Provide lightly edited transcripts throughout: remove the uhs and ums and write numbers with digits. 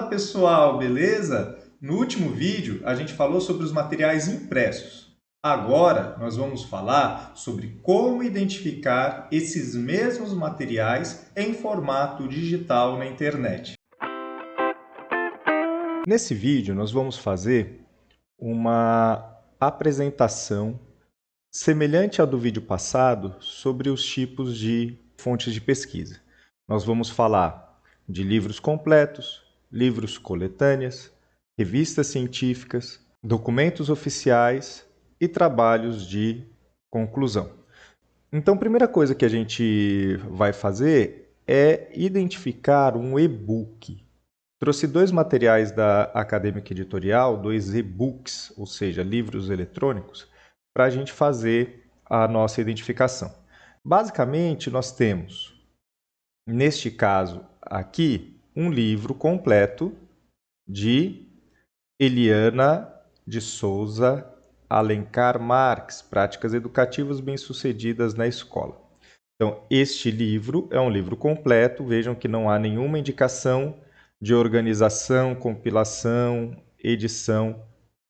Fala pessoal, beleza? No último vídeo a gente falou sobre os materiais impressos. Agora nós vamos falar sobre como identificar esses mesmos materiais em formato digital na internet. Nesse vídeo nós vamos fazer uma apresentação semelhante ao do vídeo passado sobre os tipos de fontes de pesquisa. Nós vamos falar de livros completos, livros coletâneas, revistas científicas, documentos oficiais e trabalhos de conclusão. Então, a primeira coisa que a gente vai fazer é identificar um e-book. Trouxe dois materiais da Acadêmica Editorial, dois e-books, ou seja, livros eletrônicos, para a gente fazer a nossa identificação. Basicamente, nós temos, neste caso aqui, um livro completo de Eliana de Souza Alencar Marques, Práticas Educativas Bem-Sucedidas na Escola. Então, este livro é um livro completo, vejam que não há nenhuma indicação de organização, compilação, edição,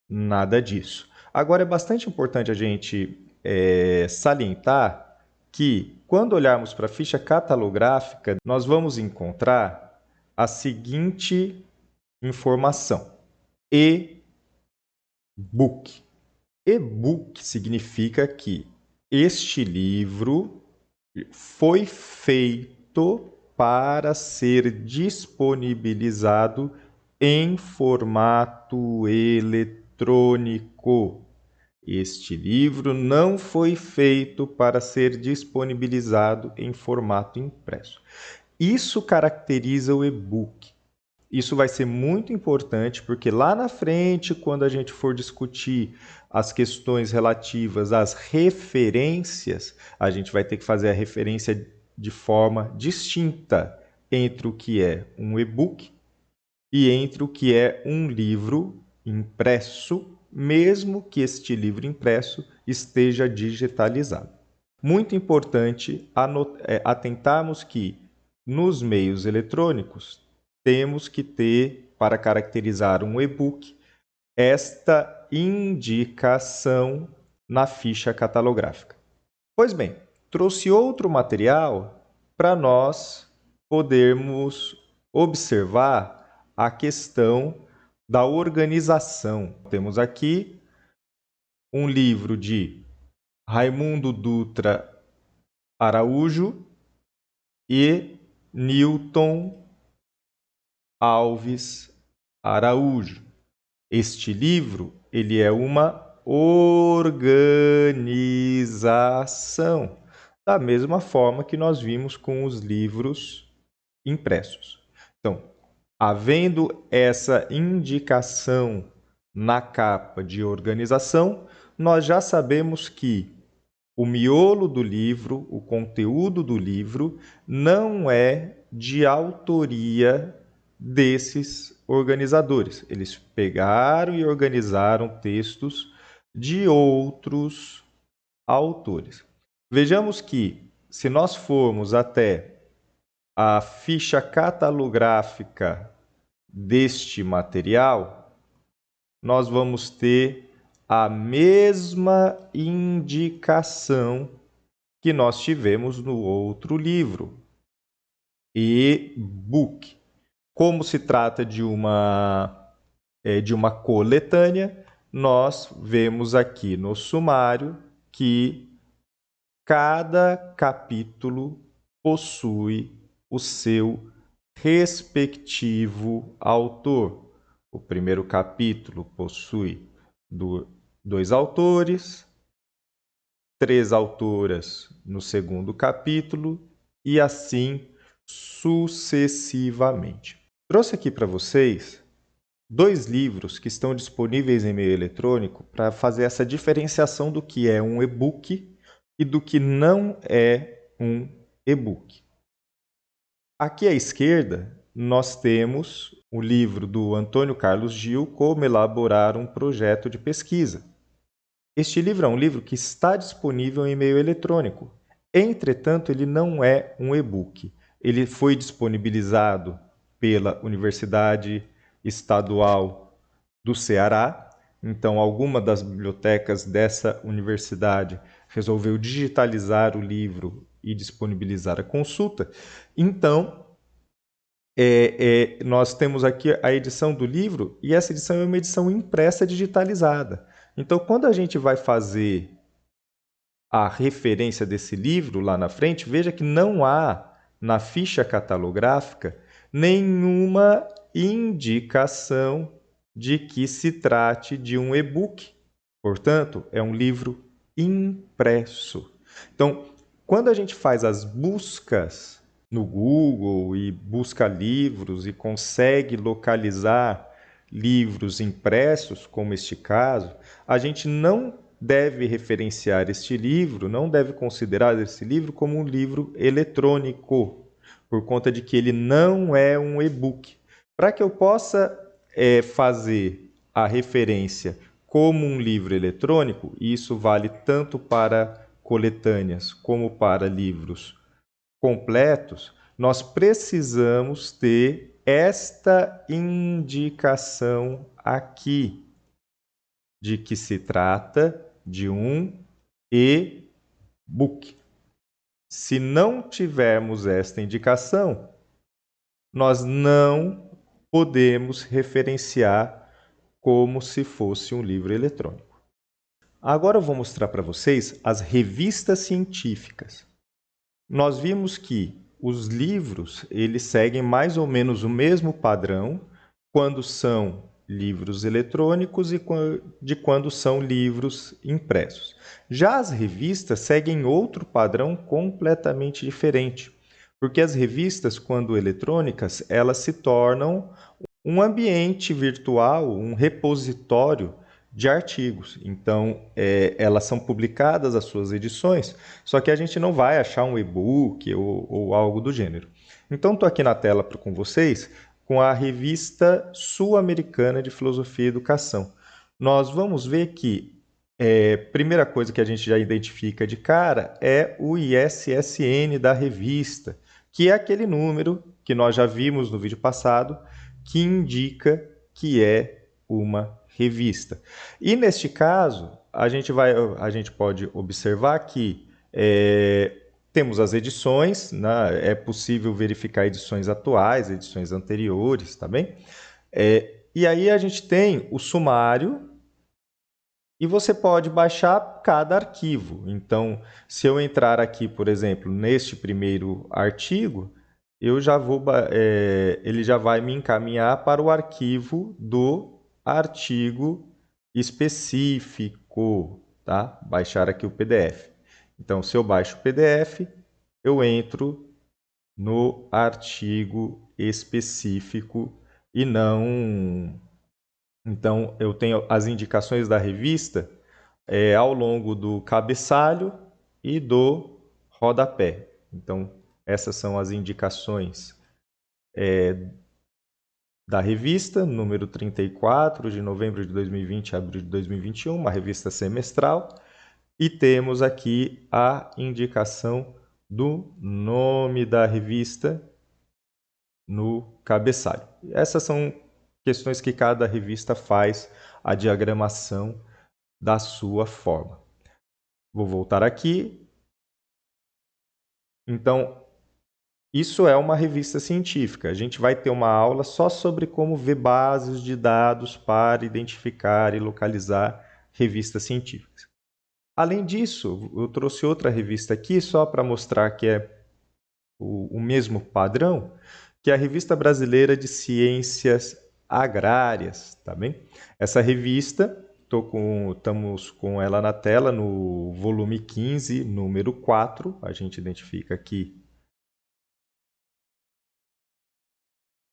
nada disso. Agora, é bastante importante a gente salientar que, quando olharmos para a ficha catalográfica, nós vamos encontrar a seguinte informação: e-book. E-book significa que este livro foi feito para ser disponibilizado em formato eletrônico. Este livro não foi feito para ser disponibilizado em formato impresso. Isso caracteriza o e-book. Isso vai ser muito importante porque lá na frente, quando a gente for discutir as questões relativas às referências, a gente vai ter que fazer a referência de forma distinta entre o que é um e-book e entre o que é um livro impresso, mesmo que este livro impresso esteja digitalizado. Muito importante atentarmos que nos meios eletrônicos temos que ter, para caracterizar um e-book, esta indicação na ficha catalográfica. Pois bem, trouxe outro material para nós podermos observar a questão da organização. Temos aqui um livro de Raimundo Dutra Araújo e Newton Alves Araújo. Este livro, ele é uma organização, da mesma forma que nós vimos com os livros impressos. Então, havendo essa indicação na capa de organização, nós já sabemos que o miolo do livro, o conteúdo do livro, não é de autoria desses organizadores. Eles pegaram e organizaram textos de outros autores. Vejamos que, se nós formos até a ficha catalográfica deste material, nós vamos ter a mesma indicação que nós tivemos no outro livro, e-book. Como se trata de uma coletânea, nós vemos aqui no sumário que cada capítulo possui o seu respectivo autor. O primeiro capítulo possui dois autores, 3 autoras no segundo capítulo e assim sucessivamente. Trouxe aqui para vocês dois livros que estão disponíveis em meio eletrônico para fazer essa diferenciação do que é um e-book e do que não é um e-book. Aqui à esquerda, nós temos o livro do Antônio Carlos Gil, Como Elaborar um Projeto de Pesquisa. Este livro é um livro que está disponível em meio eletrônico. Entretanto, ele não é um e-book. Ele foi disponibilizado pela Universidade Estadual do Ceará. Então, alguma das bibliotecas dessa universidade resolveu digitalizar o livro e disponibilizar a consulta. Então, nós temos aqui a edição do livro e essa edição é uma edição impressa digitalizada. Então, quando a gente vai fazer a referência desse livro lá na frente, veja que não há na ficha catalográfica nenhuma indicação de que se trate de um e-book. Portanto, é um livro impresso. Então, quando a gente faz as buscas no Google e busca livros e consegue localizar livros impressos, como este caso, a gente não deve referenciar este livro, não deve considerar esse livro como um livro eletrônico, por conta de que ele não é um e-book. Para que eu possa fazer a referência como um livro eletrônico, e isso vale tanto para coletâneas como para livros completos, nós precisamos ter esta indicação aqui de que se trata de um e-book. Se não tivermos esta indicação, nós não podemos referenciar como se fosse um livro eletrônico. Agora eu vou mostrar para vocês as revistas científicas. Nós vimos que os livros eles seguem mais ou menos o mesmo padrão quando são livros eletrônicos e de quando são livros impressos. Já as revistas seguem outro padrão completamente diferente, porque as revistas, quando eletrônicas, elas se tornam um ambiente virtual, um repositório de artigos. Então, elas são publicadas as suas edições, só que a gente não vai achar um e-book ou algo do gênero. Então, estou aqui na tela com vocês com a Revista Sul-Americana de Filosofia e Educação. Nós vamos ver que primeira coisa que a gente já identifica de cara é o ISSN da revista, que é aquele número que nós já vimos no vídeo passado, que indica que é uma revista. E neste caso, a gente pode observar que temos as edições, né? É possível verificar edições atuais, edições anteriores, tá bem? E aí a gente tem o sumário e você pode baixar cada arquivo. Então, se eu entrar aqui, por exemplo, neste primeiro artigo, ele já vai me encaminhar para o arquivo do artigo específico, tá? Baixar aqui o PDF. Então, se eu baixo o PDF, eu entro no artigo específico e não... Então, eu tenho as indicações da revista ao longo do cabeçalho e do rodapé. Então, essas são as indicações da revista, número 34, de novembro de 2020 a abril de 2021, uma revista semestral. E temos aqui a indicação do nome da revista no cabeçalho. Essas são questões que cada revista faz a diagramação da sua forma. Vou voltar aqui. Então, isso é uma revista científica. A gente vai ter uma aula só sobre como ver bases de dados para identificar e localizar revistas científicas. Além disso, eu trouxe outra revista aqui só para mostrar que é o mesmo padrão, que é a Revista Brasileira de Ciências Agrárias, tá bem? Essa revista, estamos com ela na tela no volume 15, número 4, a gente identifica aqui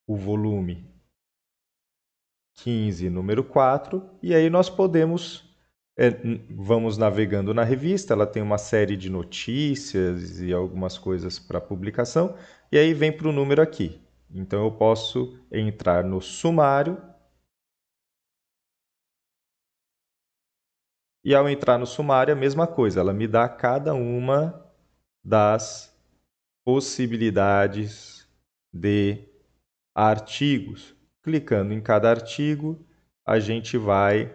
o volume 15, número 4, e aí nós vamos navegando na revista, ela tem uma série de notícias e algumas coisas para publicação, e aí vem para o número aqui. Então eu posso entrar no sumário, e ao entrar no sumário, a mesma coisa, ela me dá cada uma das possibilidades de artigos. Clicando em cada artigo, a gente vai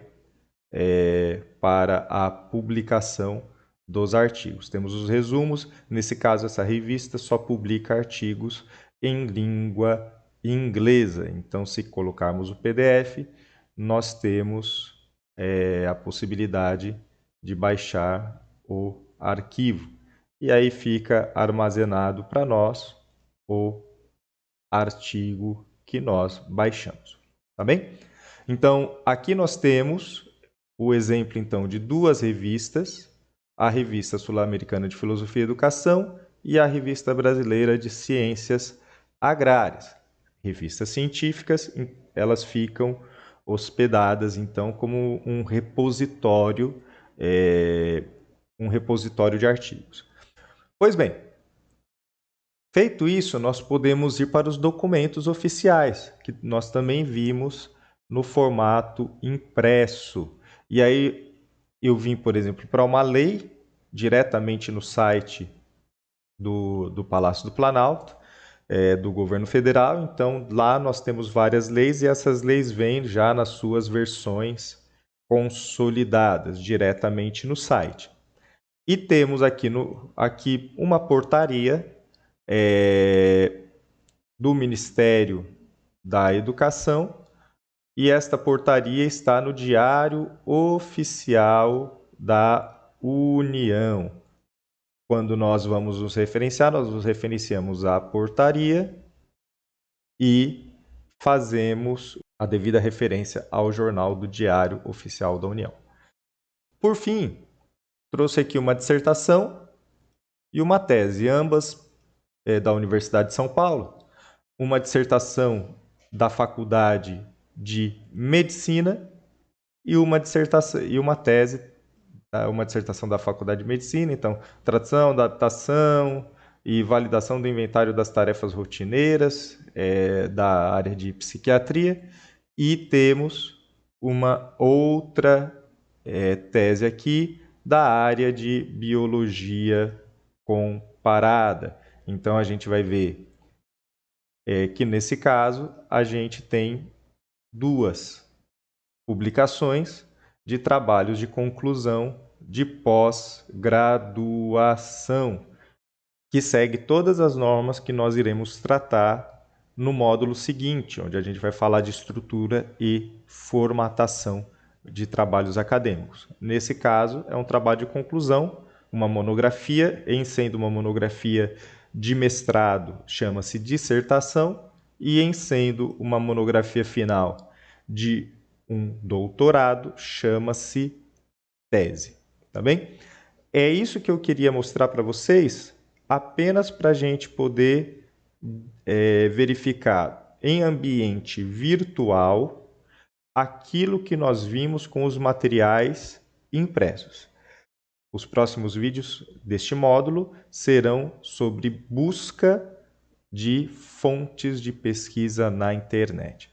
para a publicação dos artigos. Temos os resumos, nesse caso essa revista só publica artigos em língua inglesa. Então, se colocarmos o PDF, nós temos a possibilidade de baixar o arquivo. E aí fica armazenado para nós o artigo que nós baixamos, tá bem? Então, aqui nós temos o exemplo, então, de duas revistas, a Revista Sul-Americana de Filosofia e Educação e a Revista Brasileira de Ciências Agrárias. Revistas científicas, elas ficam hospedadas, então, como um repositório de artigos. Pois bem, feito isso, nós podemos ir para os documentos oficiais, que nós também vimos no formato impresso. E aí eu vim, por exemplo, para uma lei, diretamente no site do Palácio do Planalto, do governo federal. Então, lá nós temos várias leis e essas leis vêm já nas suas versões consolidadas, diretamente no site. E temos aqui uma portaria do Ministério da Educação, e esta portaria está no Diário Oficial da União. Quando nós vamos nos referenciar, nós nos referenciamos à portaria e fazemos a devida referência ao jornal do Diário Oficial da União. Por fim, trouxe aqui uma dissertação e uma tese, ambas da Universidade de São Paulo, uma dissertação da Faculdade de Medicina e uma tese, uma dissertação da Faculdade de Medicina. Então, tradução, adaptação e validação do inventário das tarefas rotineiras da área de psiquiatria. E temos uma outra tese aqui da área de biologia comparada. Então, a gente vai ver que, nesse caso, a gente tem duas publicações de trabalhos de conclusão de pós-graduação, que segue todas as normas que nós iremos tratar no módulo seguinte, onde a gente vai falar de estrutura e formatação de trabalhos acadêmicos. Nesse caso, é um trabalho de conclusão, uma monografia, em sendo uma monografia de mestrado, chama-se dissertação, e em sendo uma monografia final de um doutorado, chama-se tese, tá bem? É isso que eu queria mostrar para vocês, apenas para a gente poder verificar em ambiente virtual aquilo que nós vimos com os materiais impressos. Os próximos vídeos deste módulo serão sobre busca de fontes de pesquisa na internet.